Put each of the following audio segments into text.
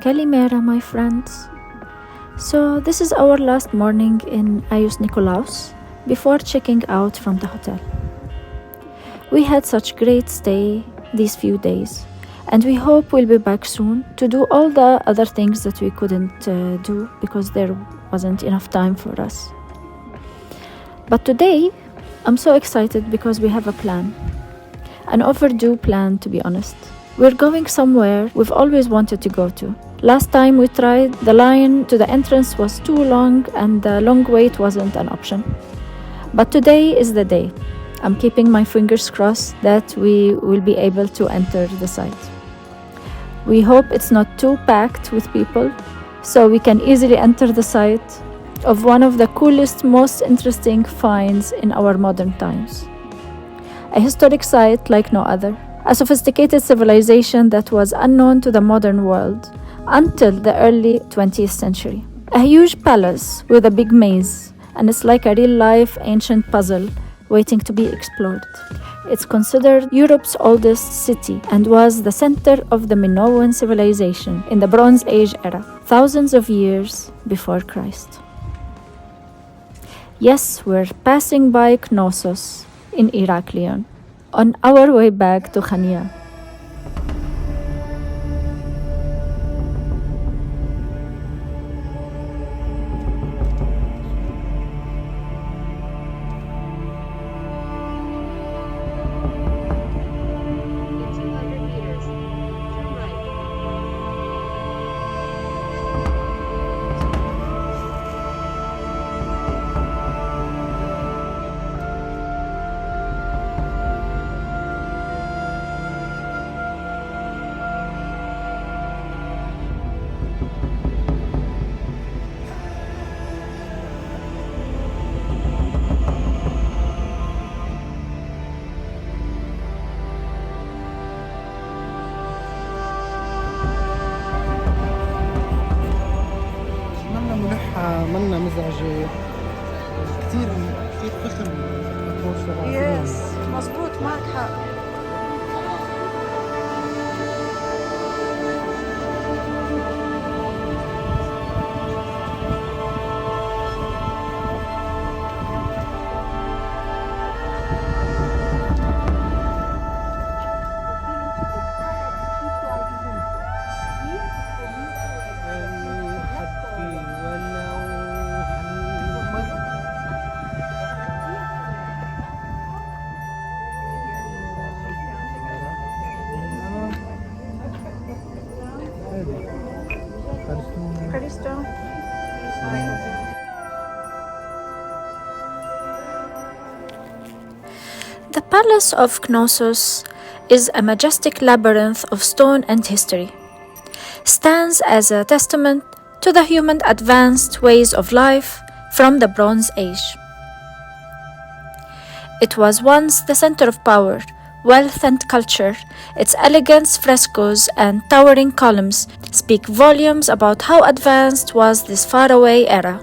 Kalimera, my friends. So this is our last morning in Ayos Nikolaos before checking out from the hotel. We had such great stay these few days, and we hope we'll be back soon to do all the other things that we couldn't do because there wasn't enough time for us. But today, I'm so excited because we have a plan. An overdue plan, to be honest. We're going somewhere we've always wanted to go to. Last time we tried, the line to the entrance was too long and the long wait wasn't an option. But today is the day. I'm keeping my fingers crossed that we will be able to enter the site. We hope it's not too packed with people, so we can easily enter the site of one of the coolest, most interesting finds in our modern times. A historic site like no other. A sophisticated civilization that was unknown to the modern world until the early 20th century. A huge palace with a big maze, and it's like a real-life ancient puzzle waiting to be explored. It's considered Europe's oldest city and was the center of the Minoan civilization in the Bronze Age era, thousands of years before Christ. Yes, we're passing by Knossos in Heraklion, on our way back to Khania. منا مزعجة كتير فخم الأطراف. يس مظبوط معك حق. The Palace of Knossos is a majestic labyrinth of stone and history. Stands as a testament to the human advanced ways of life from the Bronze Age. It was once the center of power, wealth and culture. Its elegant frescoes and towering columns speak volumes about how advanced was this faraway era.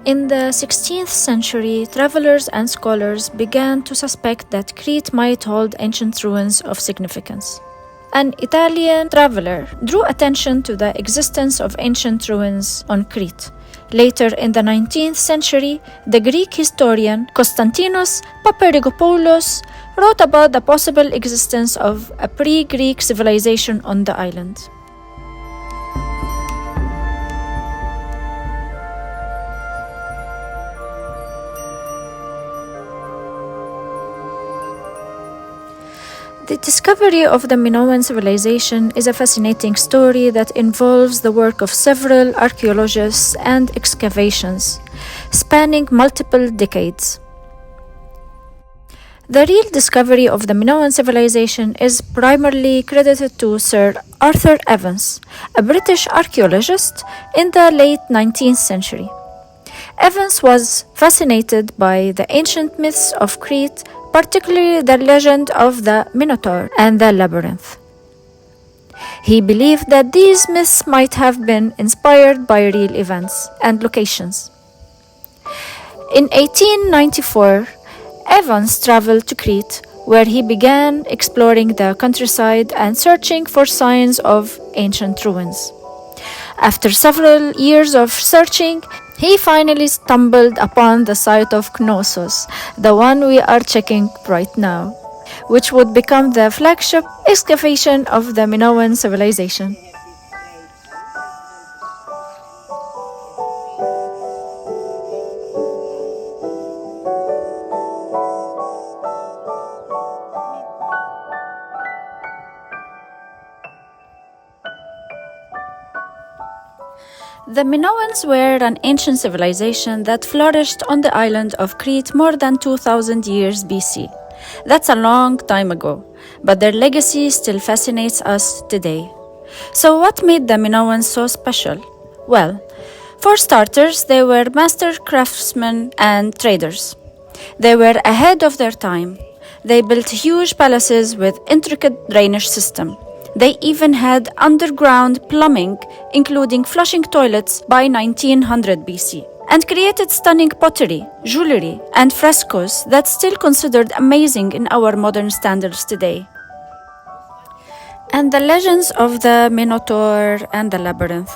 In the 16th century, travelers and scholars began to suspect that Crete might hold ancient ruins of significance. An Italian traveler drew attention to the existence of ancient ruins on Crete. Later in the 19th century, the Greek historian Konstantinos Paparrigopoulos wrote about the possible existence of a pre-Greek civilization on the island. The discovery of the Minoan civilization is a fascinating story that involves the work of several archaeologists and excavations, spanning multiple decades. The real discovery of the Minoan civilization is primarily credited to Sir Arthur Evans, a British archaeologist in the late 19th century. Evans was fascinated by the ancient myths of Crete, particularly the legend of the Minotaur and the labyrinth. He believed that these myths might have been inspired by real events and locations. In 1894, Evans traveled to Crete where he began exploring the countryside and searching for signs of ancient ruins. After several years of searching, he finally stumbled upon the site of Knossos, the one we are checking right now, which would become the flagship excavation of the Minoan civilization. The Minoans were an ancient civilization that flourished on the island of Crete more than 2000 years BC. That's a long time ago, but their legacy still fascinates us today. So what made the Minoans so special? Well, for starters, they were master craftsmen and traders. They were ahead of their time. They built huge palaces with intricate drainage system. They even had underground plumbing, including flushing toilets by 1900 BC, and created stunning pottery, jewelry, and frescoes that's still considered amazing in our modern standards today. And the legends of the Minotaur and the labyrinth.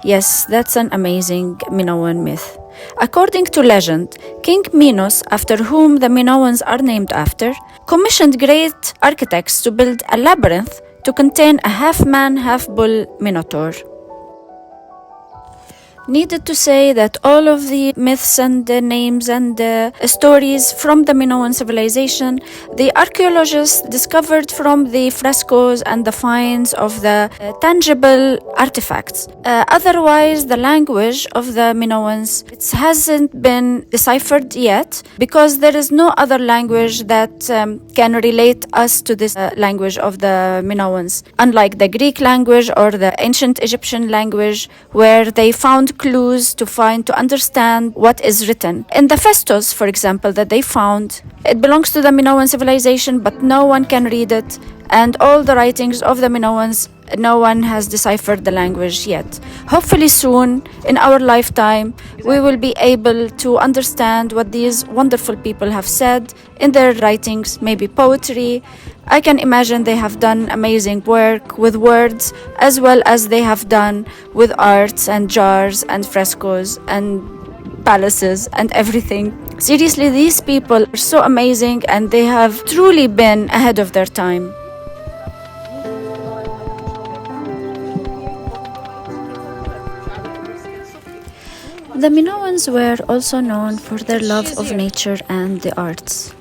Yes, that's an amazing Minoan myth. According to legend, King Minos, after whom the Minoans are named after, commissioned great architects to build a labyrinth to contain a half-man, half-bull Minotaur. Needed to say that all of the myths and the names and the stories from the Minoan civilization, the archaeologists discovered from the frescoes and the finds of the tangible artifacts. Otherwise, the language of the Minoans, it hasn't been deciphered yet because there is no other language that can relate us to this language of the Minoans. Unlike the Greek language or the ancient Egyptian language, where they found clues to understand what is written. In the frescoes, for example, that they found, it belongs to the Minoan civilization, but no one can read it. And all the writings of the Minoans, no one has deciphered the language yet. Hopefully soon, in our lifetime, we will be able to understand what these wonderful people have said in their writings, maybe poetry. I can imagine they have done amazing work with words as well as they have done with arts and jars and frescoes and palaces and everything. Seriously, these people are so amazing and they have truly been ahead of their time. The Minoans were also known for their love of nature and the arts.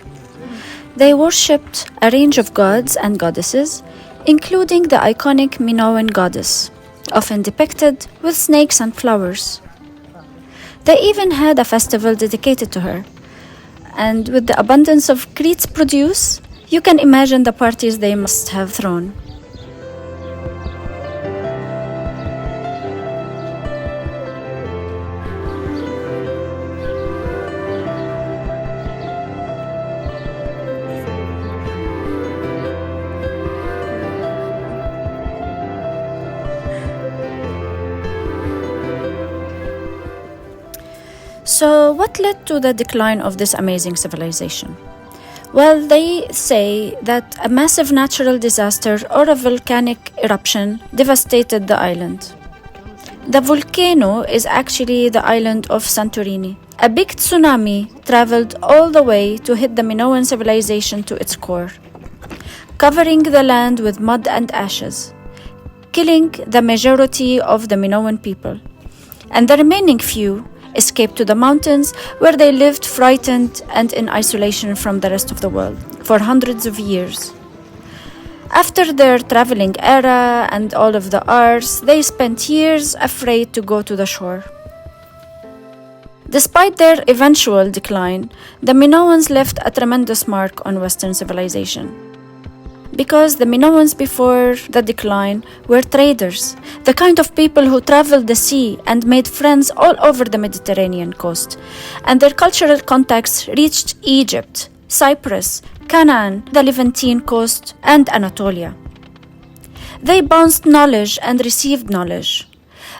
They worshipped a range of gods and goddesses, including the iconic Minoan goddess, often depicted with snakes and flowers. They even had a festival dedicated to her, and with the abundance of Crete's produce, you can imagine the parties they must have thrown. So, what led to the decline of this amazing civilization? Well, they say that a massive natural disaster or a volcanic eruption devastated the island. The volcano is actually the island of Santorini. A big tsunami traveled all the way to hit the Minoan civilization to its core, covering the land with mud and ashes, killing the majority of the Minoan people. And the remaining few escaped to the mountains, where they lived frightened and in isolation from the rest of the world for hundreds of years. After their traveling era and all of the arts, they spent years afraid to go to the shore. Despite their eventual decline, the Minoans left a tremendous mark on Western civilization. Because the Minoans before the decline were traders, the kind of people who traveled the sea and made friends all over the Mediterranean coast. And their cultural contacts reached Egypt, Cyprus, Canaan, the Levantine coast, and Anatolia. They bounced knowledge and received knowledge.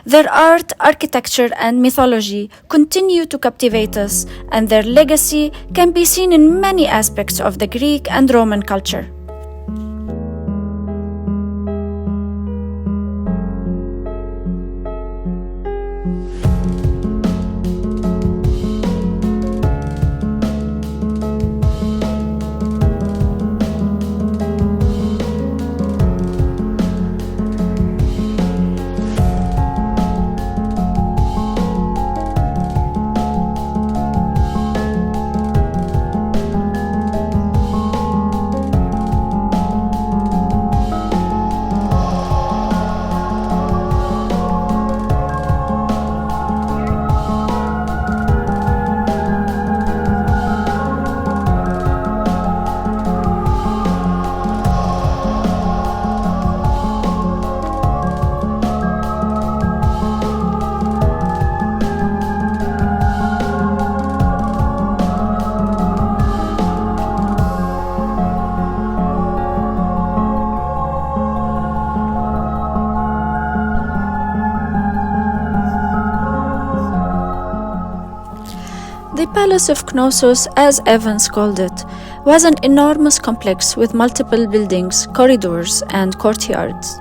Their art, architecture, and mythology continue to captivate us, and their legacy can be seen in many aspects of the Greek and Roman culture. The Palace of Knossos, as Evans called it, was an enormous complex with multiple buildings, corridors, and courtyards.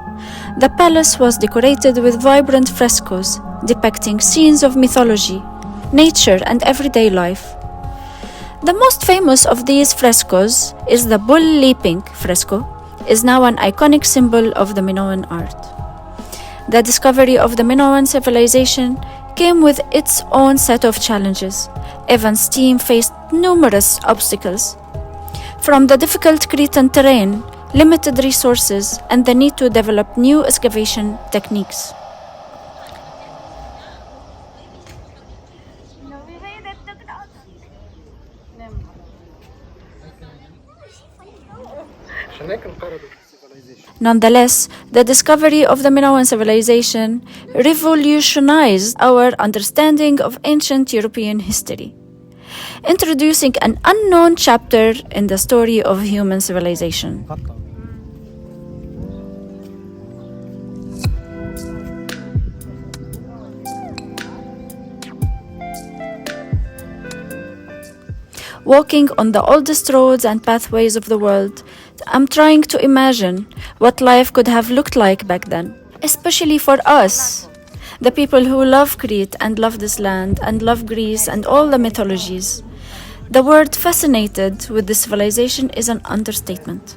The palace was decorated with vibrant frescoes depicting scenes of mythology, nature, and everyday life. The most famous of these frescoes is the bull leaping fresco, is now an iconic symbol of the Minoan art. The discovery of the Minoan civilization came with its own set of challenges. Evans' team faced numerous obstacles, from the difficult Cretan terrain, limited resources, and the need to develop new excavation techniques. Nonetheless, the discovery of the Minoan civilization revolutionized our understanding of ancient European history, introducing an unknown chapter in the story of human civilization. Walking on the oldest roads and pathways of the world, I'm trying to imagine what life could have looked like back then, especially for us, the people who love Crete and love this land and love Greece and all the mythologies. The word fascinated with this civilization is an understatement.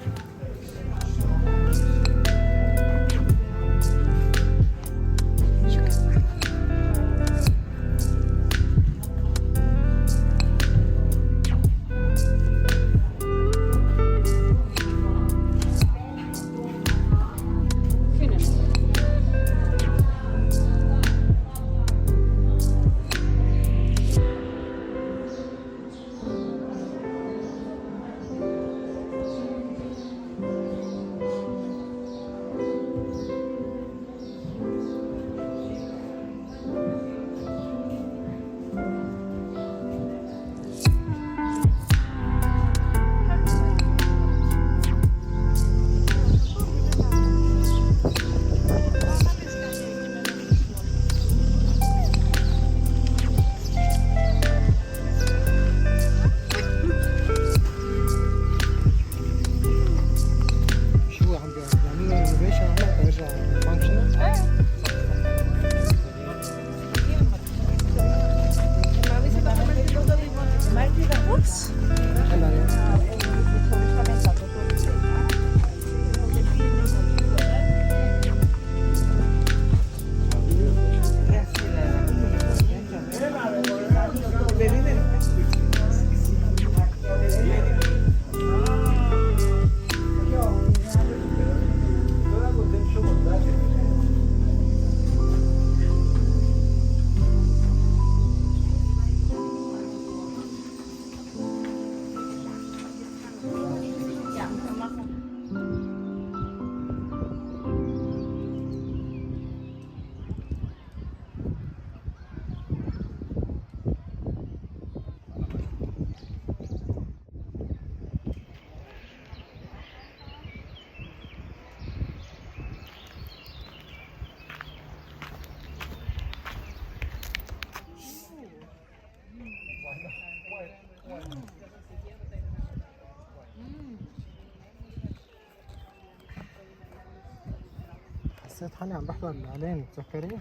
سيد حني عم بحضر الإعلان تذكري؟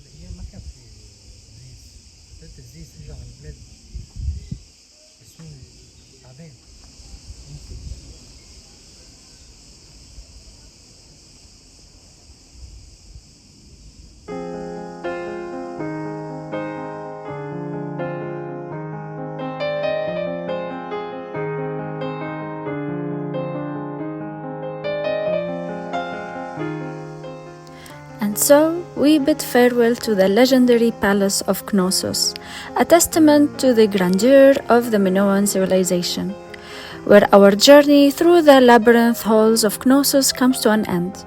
الأيام ما كان في زيت الزيت اجى على البلاد بسنين تعبان And so we bid farewell to the legendary Palace of Knossos, a testament to the grandeur of the Minoan civilization, where our journey through the labyrinth halls of Knossos comes to an end.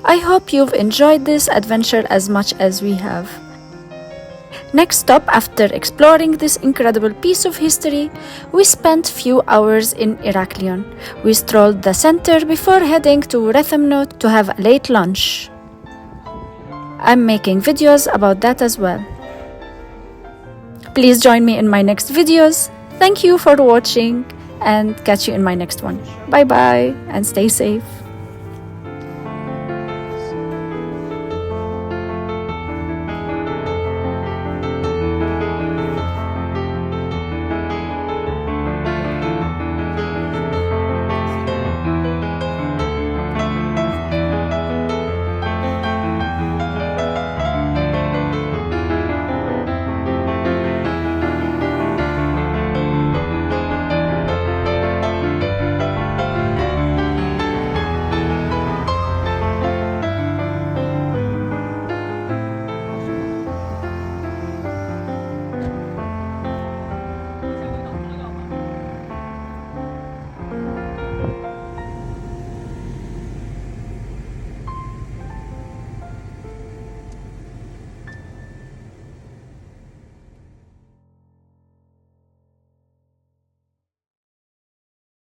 I hope you've enjoyed this adventure as much as we have. Next stop, after exploring this incredible piece of history, we spent few hours in Heraklion. We strolled the center before heading to Rethymno to have a late lunch. I'm making videos about that as well. Please join me in my next videos. Thank you for watching and catch you in my next one. Bye bye and stay safe.